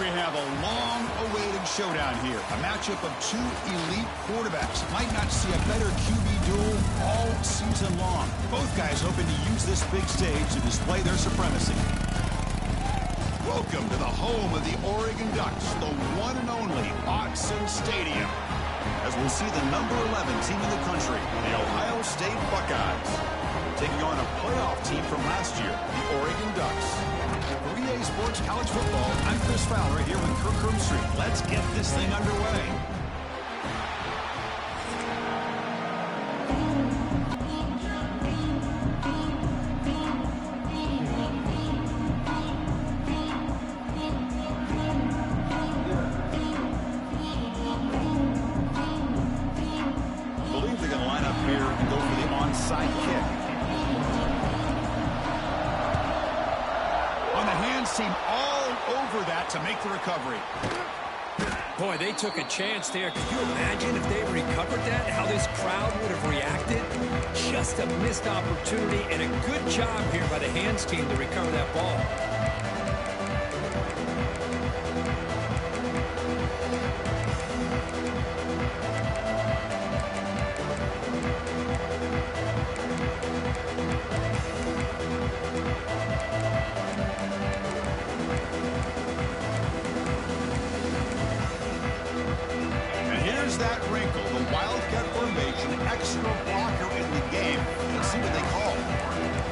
We have a long-awaited showdown here. A matchup of two elite quarterbacks. Might not see a better QB duel all season long. Both guys hoping to use this big stage to display their supremacy. Welcome to the home of the Oregon Ducks, the one and only Autzen Stadium. As we'll see the number 11 team in the country, the Ohio State Buckeyes, taking on a playoff team from last year, the Oregon Ducks. For EA Sports College Football, I'm Chris Fowler here with Kirk Herbstreit. Let's get this thing underway. I believe they're going to line up here and go for the onside kick. On the hands team all over that to make the recovery. Boy, they took a chance there. Could you imagine if they recovered that, how this crowd would have reacted? Just a missed opportunity and a good job here by the hands team to recover that ball. That wrinkle, the Wildcat formation, extra blocker in the game. Let's see what they call.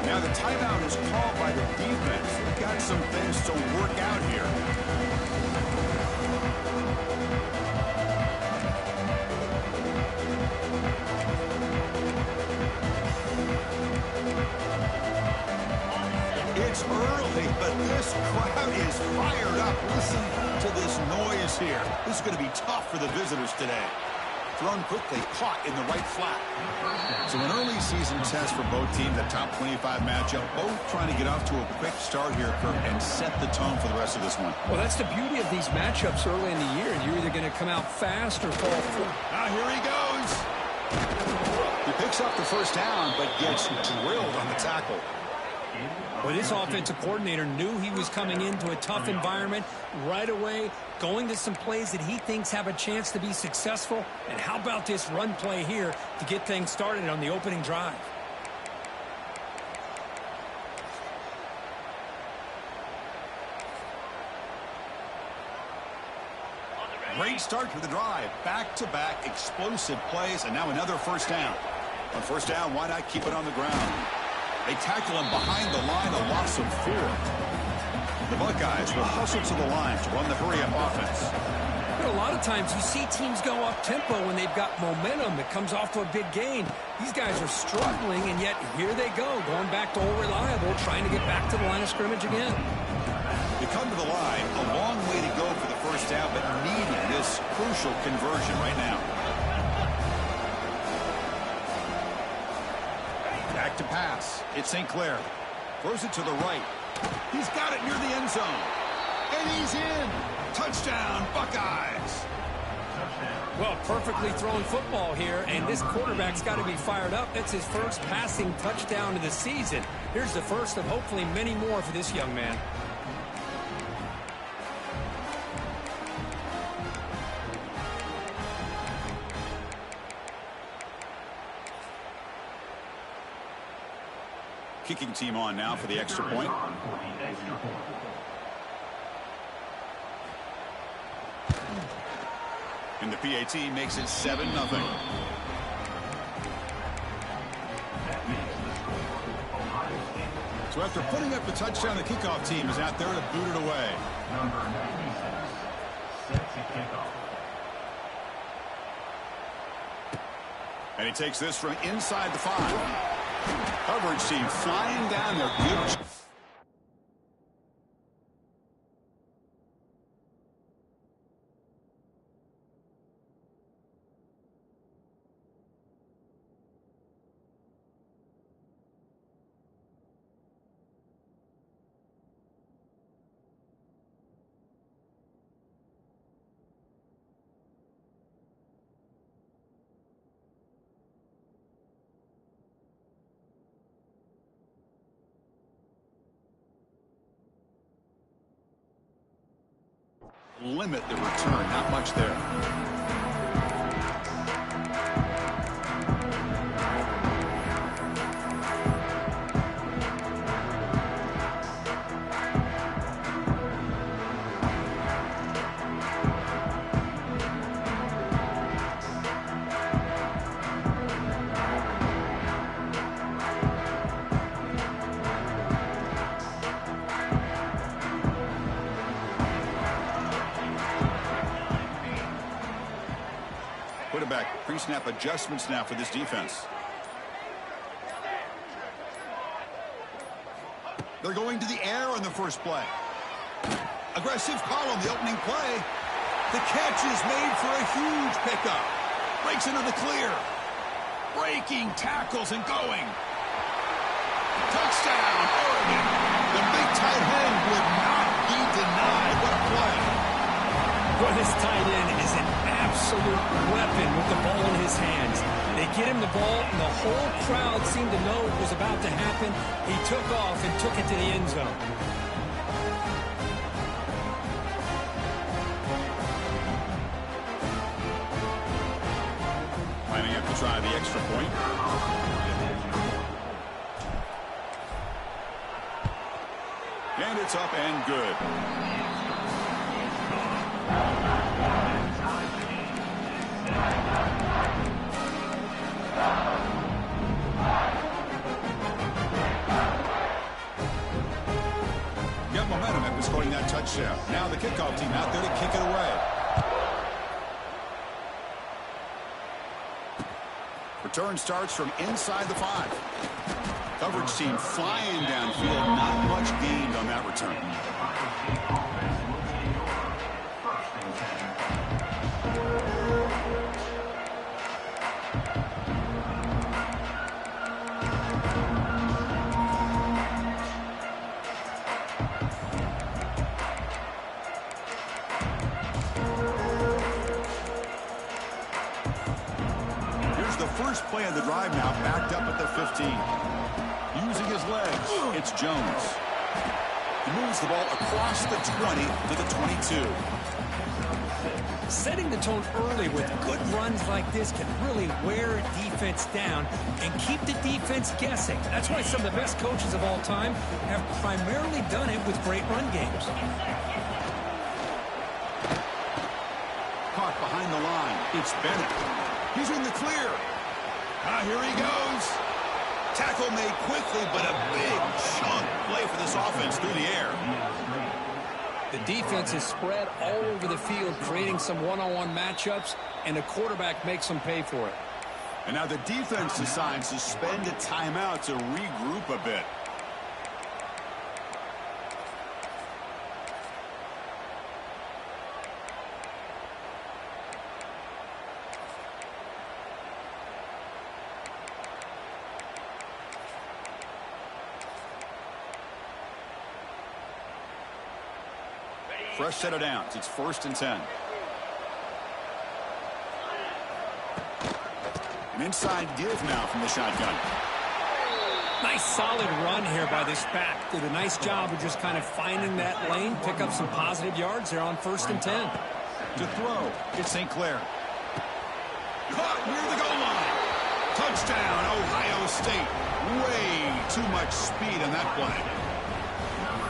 Now the timeout is called by the defense. We've got some things to work out here. It's early, but this crowd is fired up. Listen to this noise here. This is going to be tough for the visitors today. Thrown quickly, caught in the right flat. So an early season test for both teams, a top 25 matchup. Both trying to get off to a quick start here, Kirk, and set the tone for the rest of this one. Well, that's the beauty of these matchups early in the year. You're either going to come out fast or fall through. Now here he goes. He picks up the first down, but gets drilled on the tackle. Well, this offensive coordinator knew he was coming into a tough environment right away, going to some plays that he thinks have a chance to be successful. And how about this run play here to get things started on the opening drive? Great start to the drive. Back-to-back explosive plays, and now another first down. On first down, why not keep it on the ground? They tackle him behind the line, a loss of 4. The Buckeyes will hustle to the line to run the hurry-up offense. But a lot of times you see teams go up-tempo when they've got momentum that comes off to a big gain. These guys are struggling, and yet here they go, going back to old reliable, trying to get back to the line of scrimmage again. They come to the line, a long way to go for the first down, but needing this crucial conversion right now. Back to pass. It's St. Clair. Throws it to the right. He's got it near the end zone. And he's in. Touchdown, Buckeyes. Well, perfectly thrown football here, and this quarterback's got to be fired up. That's his first passing touchdown of the season. Here's the first of hopefully many more for this young man. Kicking team on now for the extra point. And the PAT makes it 7-0. So after putting up the touchdown, the kickoff team is out there to boot it away. Number 96 sets a kickoff. And he takes this from inside the 5. Coverage team flying down there. Good. limit the return. Not much there. Put it back. Pre-snap adjustments now for this defense. They're going to the air on the first play. Aggressive call on the opening play. The catch is made for a huge pickup. Breaks into the clear. Breaking tackles and going. Touchdown, Oregon. The big tight end would not be denied. What a play. Well, this tight end is an absolute weapon with the ball in his hands. They get him the ball, and the whole crowd seemed to know it was about to happen. He took off and took it to the end zone. Lining up to try the extra point. And it's up and good. Got momentum after scoring that touchdown. Now the kickoff team out there to kick it away. Return starts from inside the 5. Coverage team flying downfield. Not much gained on that return. Here's the first play of the drive now, backed up at the 15. Using his legs, it's Jones. He moves the ball across the 20 to the 22. Setting the tone early with good runs like this can really wear a defense down and keep the defense guessing. That's why some of the best coaches of all time have primarily done it with great run games. Caught behind the line. It's Bennett. He's in the clear. Here he goes. Tackle made quickly, but a big chunk play for this offense through the air. The defense is spread all over the field, creating some one-on-one matchups, and the quarterback makes them pay for it. And now the defense decides to spend a timeout to regroup a bit. Fresh set of downs. It's 1st and 10. An inside give now from the shotgun. Nice solid run here by this back. Did a nice job of just kind of finding that lane, pick up some positive yards there on 1st and 10. To throw, it's St. Clair. Caught near the goal line. Touchdown, Ohio State. Way too much speed on that play.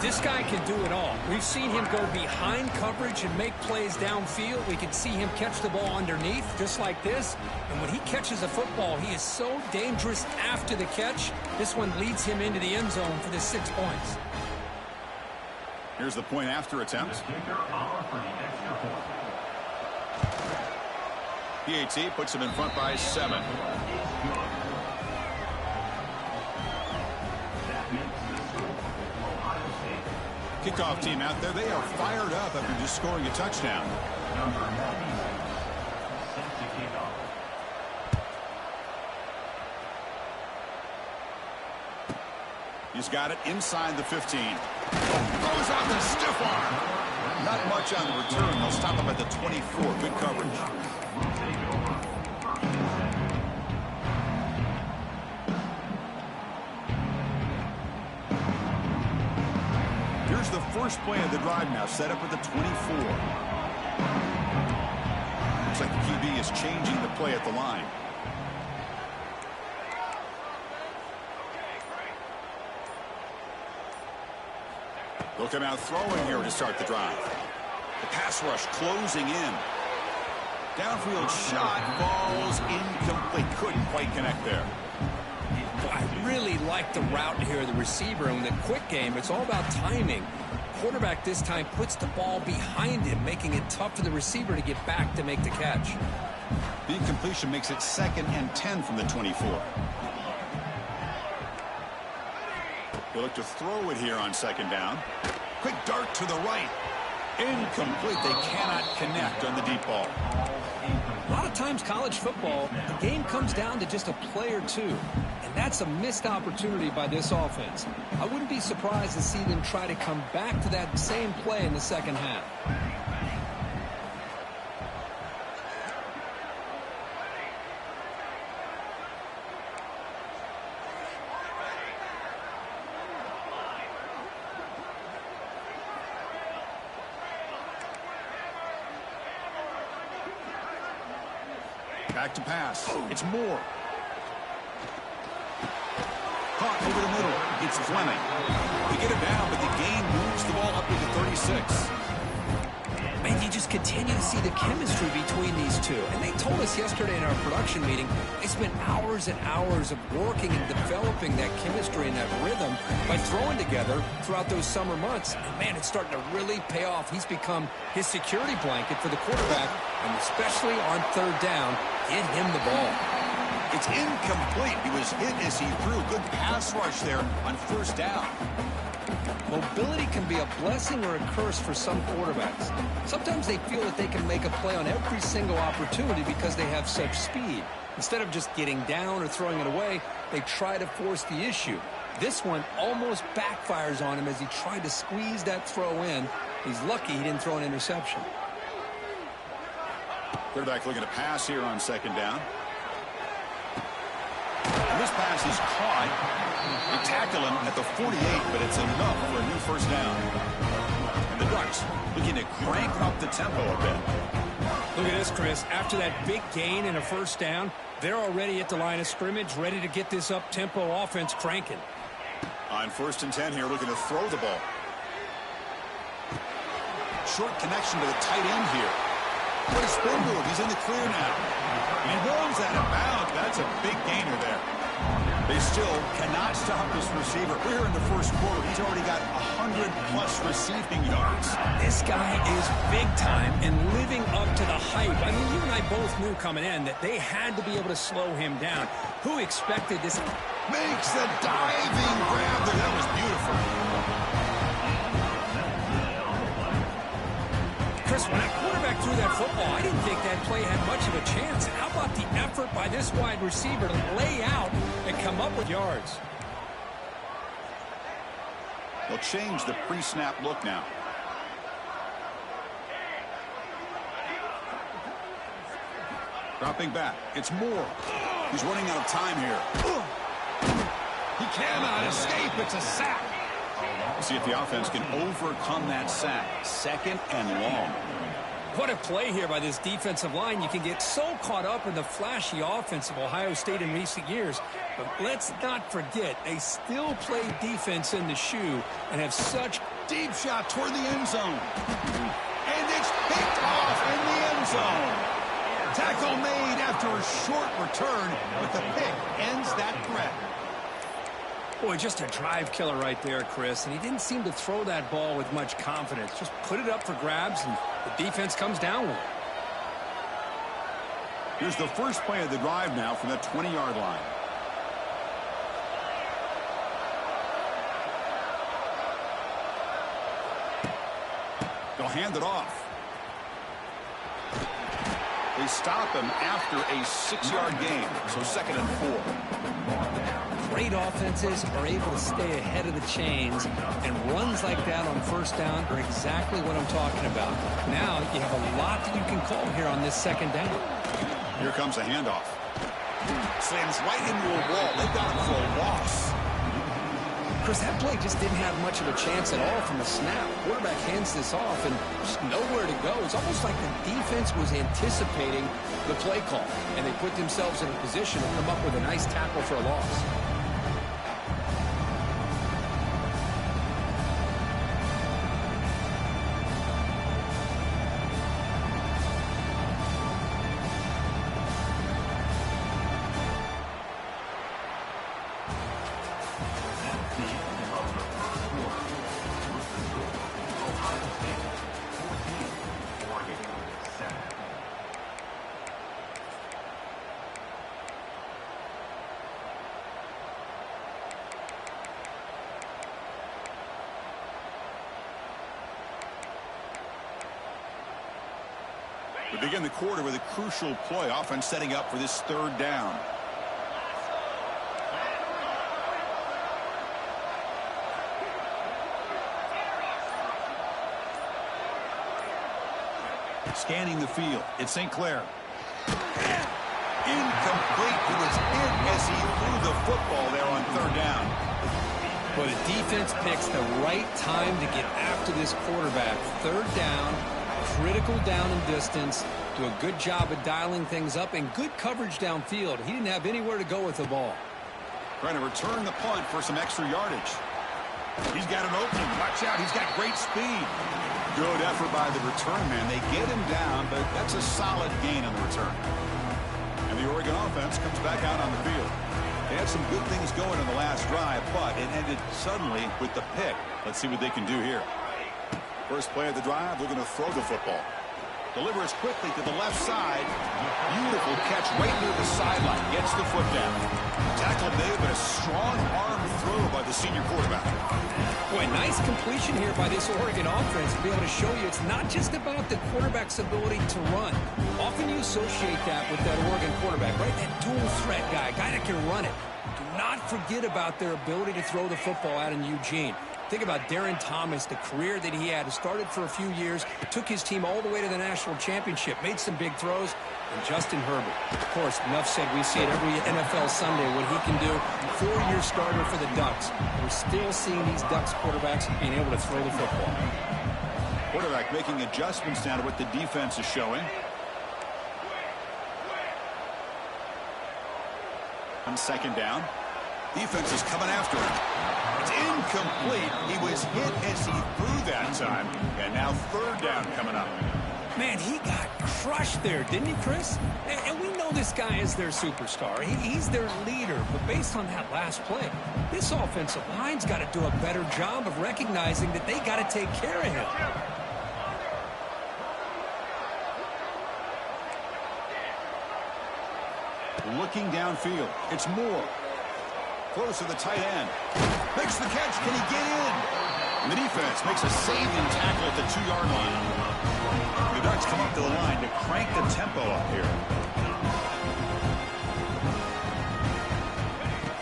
This guy can do it all. We've seen him go behind coverage and make plays downfield. We can see him catch the ball underneath, just like this. And when he catches a football, he is so dangerous after the catch. This one leads him into the end zone for the 6 points. Here's the point after attempt. PAT puts him in front by 7. Kickoff team out there. They are fired up after just scoring a touchdown. He's got it inside the 15. Throws out the stiff arm. Not much on the return. They'll stop him at the 24. Good coverage. Here's the first play of the drive now, set up at the 24. is changing the play at the line. They'll come out throwing here to start the drive. The pass rush closing in. Downfield shot falls incomplete. Couldn't quite connect there. I really like the route here of the receiver. In the quick game, it's all about timing. Quarterback this time puts the ball behind him, making it tough for the receiver to get back to make the catch. The incompletion makes it 2nd and 10 from the 24. They look to throw it here on 2nd down. Quick dart to the right. Incomplete. They cannot connect on the deep ball. A lot of times college football, the game comes down to just a play or two. And that's a missed opportunity by this offense. I wouldn't be surprised to see them try to come back to that same play in the second half. Back to pass. It's Moore. Caught over the middle. It's Fleming. We get it down, but the gain moves the ball up to the 36. Man, you just continue to see the chemistry between these two. And they told us yesterday in our production meeting, they spent hours and hours of working and developing that chemistry and that rhythm by throwing together throughout those summer months. And, man, it's starting to really pay off. He's become his security blanket for the quarterback, and especially on 3rd down, get him the ball. It's incomplete. He was hit as he threw. Good pass rush there on 1st down. Mobility can be a blessing or a curse for some quarterbacks. Sometimes they feel that they can make a play on every single opportunity because they have such speed. Instead of just getting down or throwing it away, they try to force the issue. This one almost backfires on him as he tried to squeeze that throw in. He's lucky he didn't throw an interception. Quarterback looking to pass here on 2nd down. And this pass is caught. They tackle him at the 48, but it's enough for a new 1st down. And the Ducks looking to crank up the tempo a bit. Look at this, Chris. After that big gain and a 1st down, they're already at the line of scrimmage, ready to get this up-tempo offense cranking. On 1st and 10 here, looking to throw the ball. Short connection to the tight end here. What a spin move. He's in the clear now. And he rolls that about. That's a big gainer there. They still cannot stop this receiver. We're in the 1st quarter. He's already got 100-plus receiving yards. This guy is big time and living up to the hype. I mean, you and I both knew coming in that they had to be able to slow him down. Who expected this? Makes the diving grab there. That was beautiful. Chris, when that quarterback threw that football, I didn't think that play had much of a chance. And how about the effort by this wide receiver to lay out and come up with yards? They'll change the pre-snap look now. Dropping back. It's Moore. He's running out of time here. He cannot escape. It's a sack. We'll see if the offense can overcome that sack. 2nd and long. What a play here by this defensive line. You can get so caught up in the flashy offense of Ohio State in recent years. But let's not forget, they still play defense in the shoe and have such Deep shot toward the end zone. And it's picked off in the end zone. Tackle made after a short return, but the pick ends that threat. Boy, just a drive killer right there, Chris. And he didn't seem to throw that ball with much confidence. Just put it up for grabs, and the defense comes down with it. Here's the first play of the drive now from the 20-yard line. They'll hand it off. They stop him after a 6-yard gain, so 2nd and 4. Great offenses are able to stay ahead of the chains, and runs like that on 1st down are exactly what I'm talking about. Now you have a lot that you can call here on this 2nd down. Here comes a handoff. Slams right into a wall. They've got him for a loss. Chris, that play just didn't have much of a chance at all from the snap. Quarterback hands this off and just nowhere to go. It's almost like the defense was anticipating the play call, and they put themselves in a position to come up with a nice tackle for a loss. We begin the quarter with a crucial play. Offense setting up for this third down. Scanning the field. It's St. Clair. Incomplete. He was hit as he threw the football there on third down. But the defense picks the right time to get after this quarterback. Third down, critical down and distance. Do a good job of dialing things up and good coverage downfield. He didn't have anywhere to go with the ball. Trying to return the punt for some extra yardage. He's got an opening. Watch out. He's got great speed. Good effort by the return man. They get him down, but that's a solid gain on the return. And the Oregon offense comes back out on the field. They had some good things going on the last drive, but it ended suddenly with the pick. Let's see what they can do here. First play of the drive, they're going to throw the football. Delivers quickly to the left side. Beautiful catch right near the sideline. Gets the foot down. Tackle made, but a strong arm throw by the senior quarterback. Boy, nice completion here by this Oregon offense to be able to show you it's not just about the quarterback's ability to run. Often you associate that with that Oregon quarterback, right? That dual threat guy that can run it. Do not forget about their ability to throw the football out in Eugene. Think about Darren Thomas, the career that he had. He started for a few years, took his team all the way to the national championship, made some big throws. And Justin Herbert, of course, enough said, we see it every NFL Sunday, what he can do. 4-year starter for the Ducks. We're still seeing these Ducks quarterbacks being able to throw the football. Quarterback making adjustments now to what the defense is showing. On second down. Defense is coming after him. It's incomplete. He was hit as he threw that time. And now third down coming up. Man, he got crushed there, didn't he, Chris? And we know this guy is their superstar. He's their leader. But based on that last play, this offensive line's got to do a better job of recognizing that they got to take care of him. Looking downfield. It's Moore. Close to the tight end. Makes the catch. Can he get in? And the defense makes a saving tackle at the 2-yard line. The Ducks come up to the line to crank the tempo up here.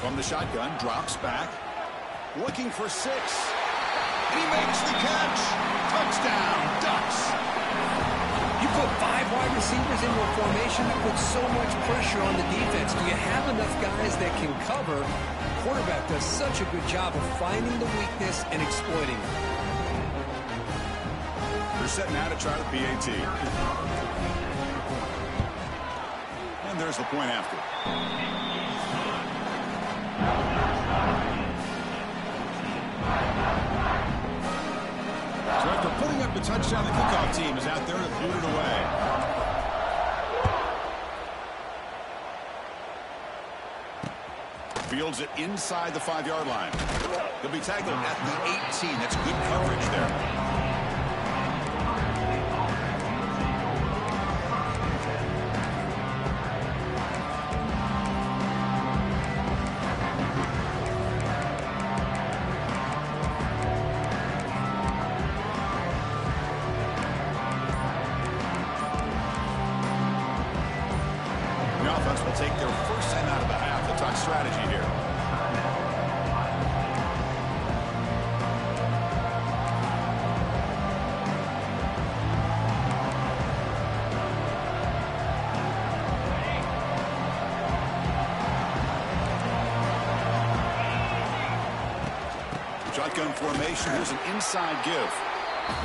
From the shotgun, drops back. Looking for 6. And he makes the catch. Touchdown, Ducks. You put 5 wide receivers into a formation that puts so much pressure on the defense. Do you have enough guys that can cover? The quarterback does such a good job of finding the weakness and exploiting it. They're setting out to try the PAT. And there's the point after. So after putting up the touchdown, the kickoff team is out there to boot it away. Fields it inside the 5-yard line. He'll be tackled at the 18. That's good coverage there. Will take their first time out of the half. They'll talk strategy here. Shotgun formation. Here's an inside give.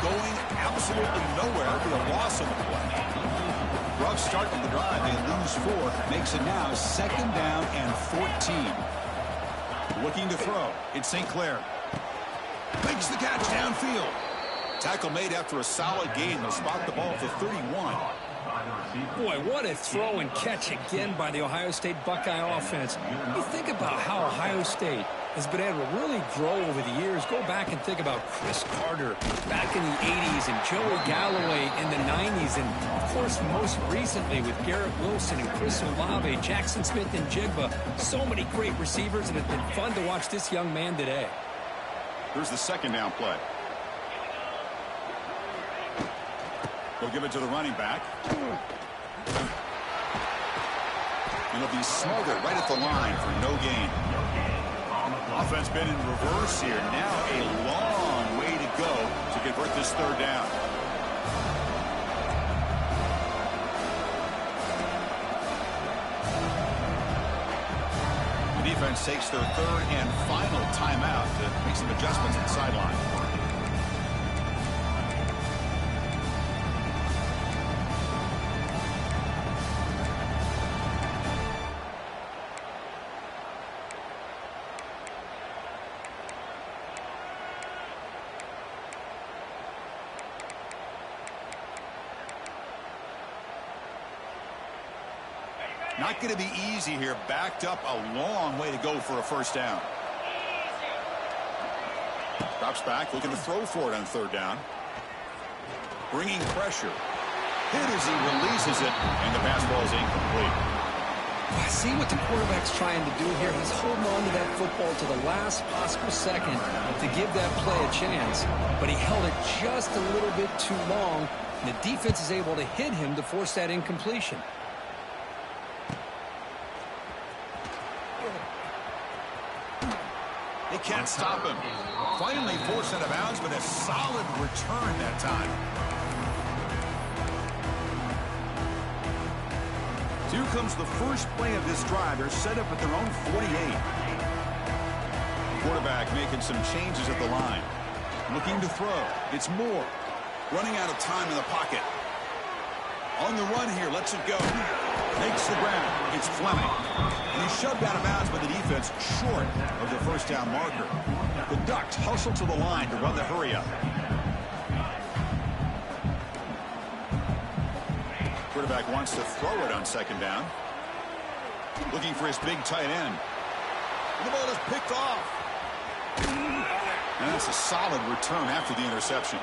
Going absolutely nowhere for the loss of the play. Rough start to the drive. They lose 4. Makes it now 2nd down and 14. Looking to throw. It's St. Clair. Makes the catch downfield. Tackle made after a solid gain. They'll spot the ball at the 31. Boy, what a throw and catch again by the Ohio State Buckeye offense. You think about how Ohio State has been able to really grow over the years. Go back and think about Chris Carter back in the 80s and Joey Galloway in the 90s. And, of course, most recently with Garrett Wilson and Chris Olave, Jackson Smith and Jigba. So many great receivers, and it's been fun to watch this young man today. Here's the 2nd down play. They'll give it to the running back. And it'll be smothered right at the line for no gain. Offense been in reverse here. Now a long way to go to convert this 3rd down. The defense takes their 3rd and final timeout to make some adjustments at the sideline. Not going to be easy here. Backed up a long way to go for a 1st down. Drops back, looking to throw for it on 3rd down. Bringing pressure. Hit as he releases it, and the pass ball is incomplete. I see what the quarterback's trying to do here. He's holding on to that football to the last possible second to give that play a chance. But he held it just a little bit too long, and the defense is able to hit him to force that incompletion. They can't stop him. Finally forced out of bounds, but a solid return that time. Here comes the first play of this drive. They're set up at their own 48. Quarterback making some changes at the line. Looking to throw. It's Moore. Running out of time in the pocket. On the run here, lets it go. Makes the ground. It's Fleming. And he's shoved out of bounds by the defense short of the 1st down marker. The Ducks hustle to the line to run the hurry-up. Quarterback wants to throw it on 2nd down. Looking for his big tight end. And the ball is picked off. And that's a solid return after the interception.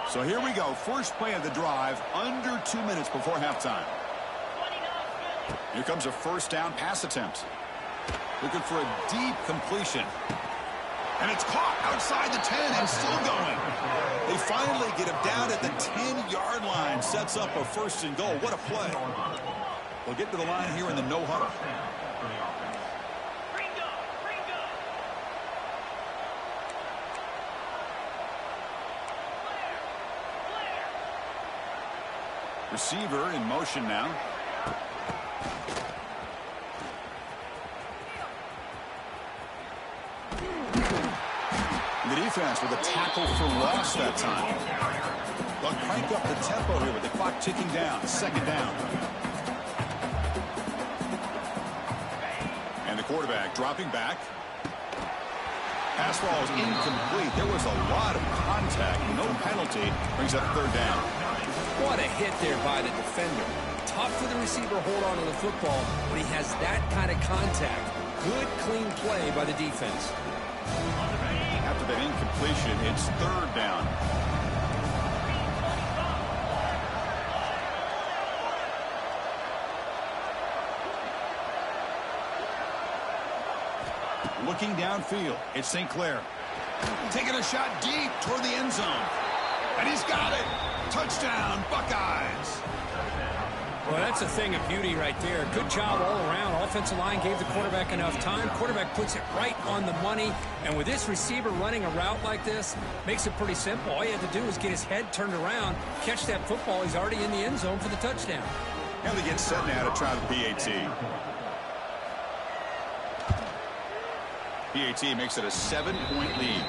So here we go. First play of the drive, under 2 minutes before halftime. Here comes a 1st down pass attempt. Looking for a deep completion. And it's caught outside the 10 and still going. They finally get him down at the 10-yard line. Sets up a 1st and goal. What a play. We'll get to the line here in the no huddle. Receiver in motion now. The defense with a tackle for loss that time. They'll crank up the tempo here with the clock ticking down. 2nd down. And the quarterback dropping back. Pass ball is incomplete. There was a lot of contact. No penalty. Brings up 3rd down. What a hit there by the defender. Tough for the receiver to hold on to the football, but he has that kind of contact. Good, clean play by the defense. After that incompletion, it's 3rd down. Looking downfield, it's St. Clair. Taking a shot deep toward the end zone. And he's got it. Touchdown, Buckeyes. Well, that's a thing of beauty right there. Good job all around. Offensive line gave the quarterback enough time. Quarterback puts it right on the money. And with this receiver running a route like this, makes it pretty simple. All you have to do is get his head turned around, catch that football. He's already in the end zone for the touchdown. And they get set now to try the PAT. PAT makes it a 7-point lead.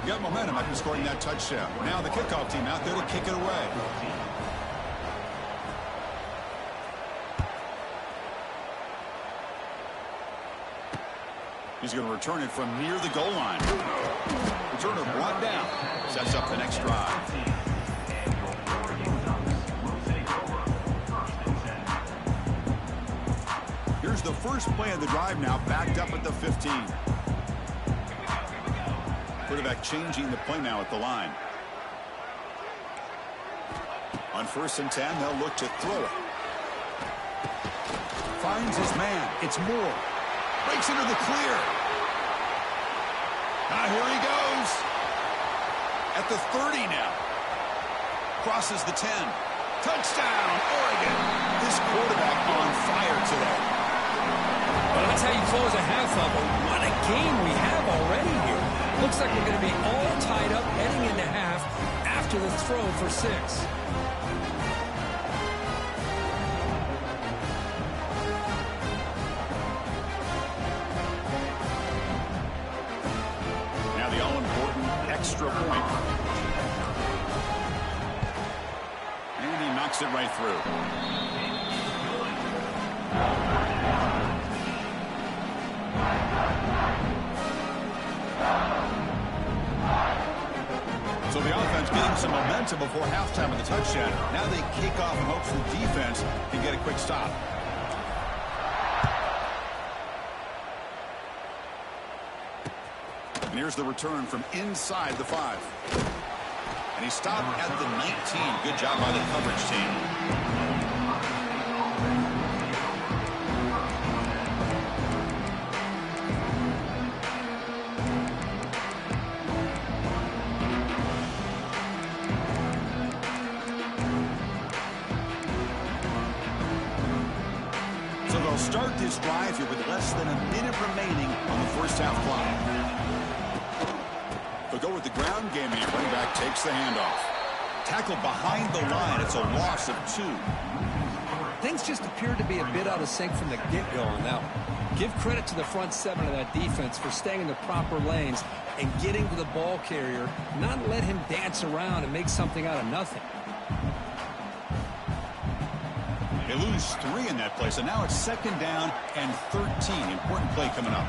Got momentum after scoring that touchdown. Now the kickoff team out there to kick it away. He's going to return it from near the goal line. Returner brought down. Sets up the next drive. Here's the first play of the drive now, backed up at the 15. Quarterback changing the play now at the line. On 1st and 10, they'll look to throw it. Finds his man. It's Moore. Breaks into the clear. Here he goes. At the 30 now. Crosses the 10. Touchdown, Oregon. This quarterback on fire today. Well, that's how you close a half up. What a game we have already here. Looks like we're going to be all tied up heading into half after the throw for 6. Now the all-important extra point. And he knocks it right through. So the offense getting some momentum before halftime of the touchdown. Now they kick off in hopes the defense can get a quick stop. And here's the return from inside the 5. And he stopped at the 19. Good job by the coverage team. Start this drive here with less than a minute remaining on the first half clock. They'll go with the ground game, and running back takes the handoff. Tackled behind the line. It's a loss of 2. Things just appeared to be a bit out of sync from the get-go on that one. Give credit to the front 7 of that defense for staying in the proper lanes and getting to the ball carrier, not let him dance around and make something out of nothing. They lose 3 in that play, so now it's 2nd down and 13. Important play coming up.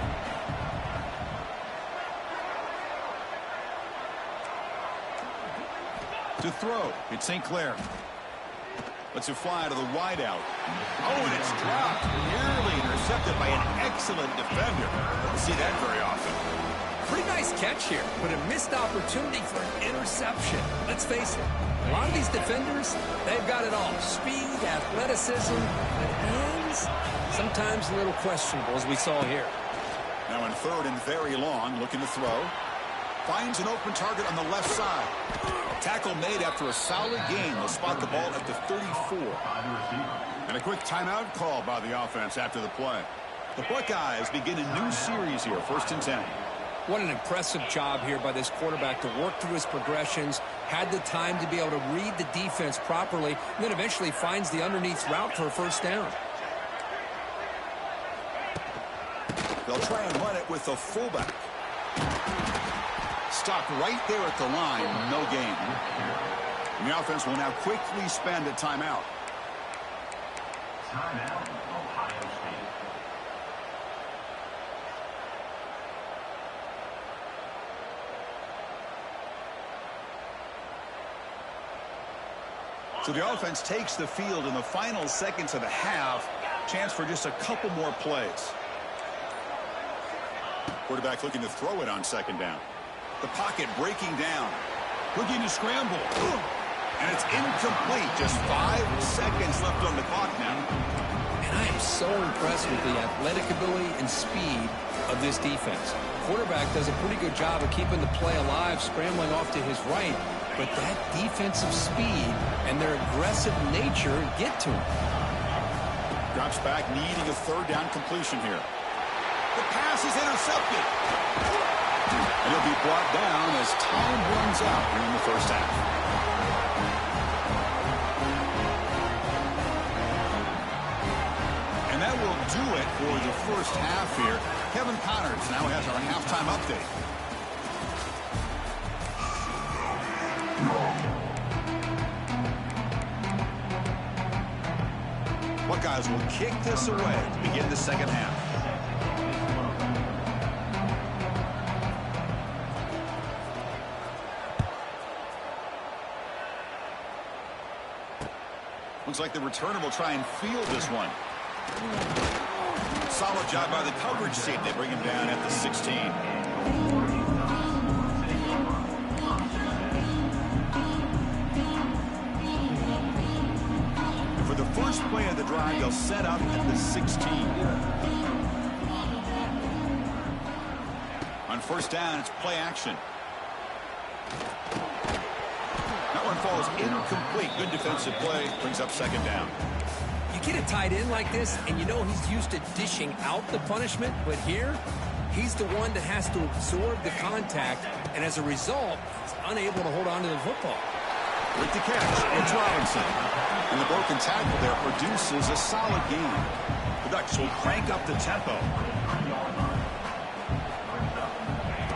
To throw, it's St. Clair. Lets it fly to the wideout. Oh, and it's dropped. Nearly intercepted by an excellent defender. Don't see that very often. Pretty nice catch here, but a missed opportunity for an interception. Let's face it, a lot of these defenders, they've got it all. Speed, athleticism, but hands, sometimes a little questionable, as we saw here. Now in 3rd and very long, looking to throw. Finds an open target on the left side. Tackle made after a solid gain. They'll spot the ball at the 34. And a quick timeout call by the offense after the play. The Buckeyes begin a new series here, 1st and 10. What an impressive job here by this quarterback to work through his progressions, had the time to be able to read the defense properly, and then eventually finds the underneath route for a 1st down. They'll try and run it with the fullback. Stopped right there at the line, no gain. And the offense will now quickly spend a timeout. Timeout, Ohio State. So the offense takes the field in the final seconds of the half. Chance for just a couple more plays. Quarterback looking to throw it on 2nd down. The pocket breaking down. Looking to scramble. And it's incomplete. Just 5 seconds left on the clock now. And I am so impressed with the athletic ability and speed of this defense. quarterback does a pretty good job of keeping the play alive, scrambling off to his right. But that defensive speed and their aggressive nature get to him. Drops back, needing a third down completion here. The pass is intercepted. And he'll be brought down as time runs out here in the first half. And that will do it for the first half here. Kevin Connors now has our halftime update. Buckeyes will kick this away to begin the second half. Looks like the returner will try and field this one. Solid job by the coverage team. They bring him down at the 16. For the first play of the drive, they'll set up at the 16. On first down, it's play action. That one falls incomplete. Good defensive play. Brings up second down. You get a tight end like this, and you know he's used to dishing out the punishment, but here, he's the one that has to absorb the contact, and as a result, he's unable to hold on to the football. With the catch, it's Robinson. And the broken tackle there produces a solid gain. The Ducks will crank up the tempo.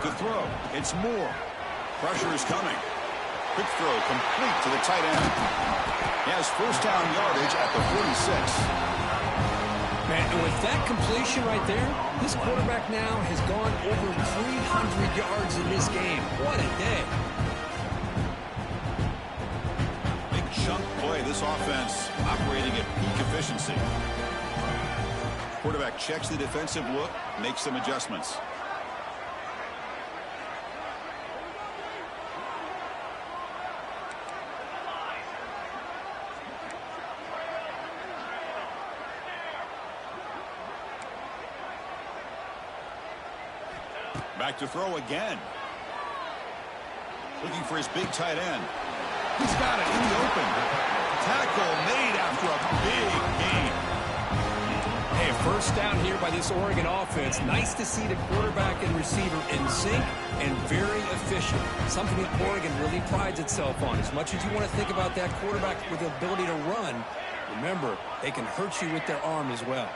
Good throw. It's Moore. Pressure is coming. Quick throw complete to the tight end. He has first down yardage at the 46. Man, and with that completion right there, this quarterback now has gone over 300 yards in this game. What a day. Big chunk play. This offense operating at peak efficiency. Quarterback checks the defensive look, makes some adjustments. Back to throw again. Looking for his big tight end. He's got it in the open. Tackle made after a big gain. Hey, first down here by this Oregon offense. Nice to see the quarterback and receiver in sync and very efficient. Something that Oregon really prides itself on. As much as you want to think about that quarterback with the ability to run, remember, they can hurt you with their arm as well.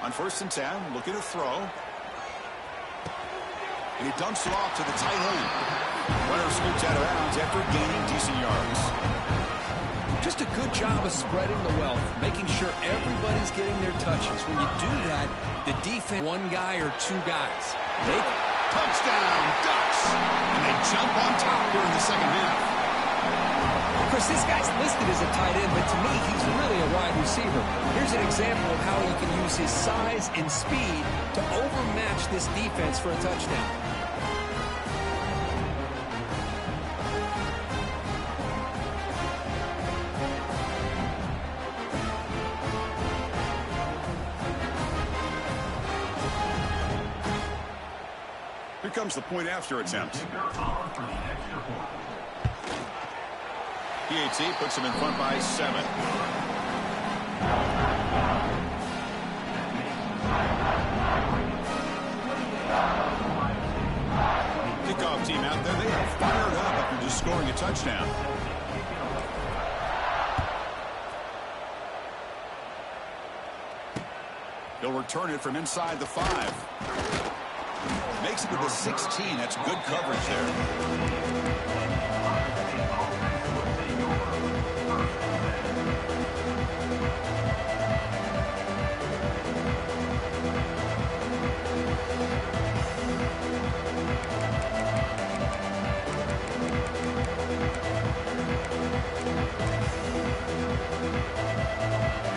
On first and 10, looking to throw. And he dumps it off to the tight end. Runner scoots out of bounds after gaining decent yards. Just a good job of spreading the wealth, making sure everybody's getting their touches. When you do that, the defense, one guy or two guys. Touchdown, Ducks! And they jump on top here in the second half. Of course, this guy's listed as a tight end, but to me, he's really a wide receiver. Here's an example of how he can use his size and speed to overmatch this defense for a touchdown. Here comes the point after attempt. PAT puts him in front by 7. Kickoff team out there. They are fired up after just scoring a touchdown. He'll return it from inside the 5. Makes it to the 16. That's good coverage there.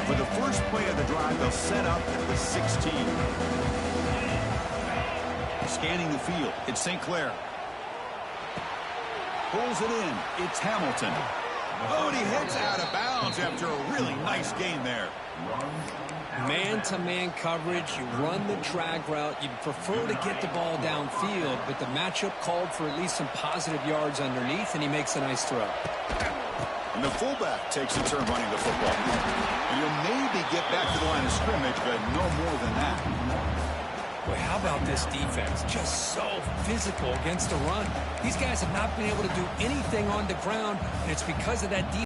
For the first play of the drive, they'll set up at the 16. Scanning the field, it's St. Clair. Pulls it in, it's Hamilton. Oh, and he heads out of bounds after a really nice gain there. Man-to-man coverage, you run the drag route. You'd prefer to get the ball downfield, but the matchup called for at least some positive yards underneath, and he makes a nice throw. And the fullback takes a turn running the football. And he'll maybe get back to the line of scrimmage, but no more than that. Boy, how about this defense? Just so physical against the run. These guys have not been able to do anything on the ground, and it's because of that defense.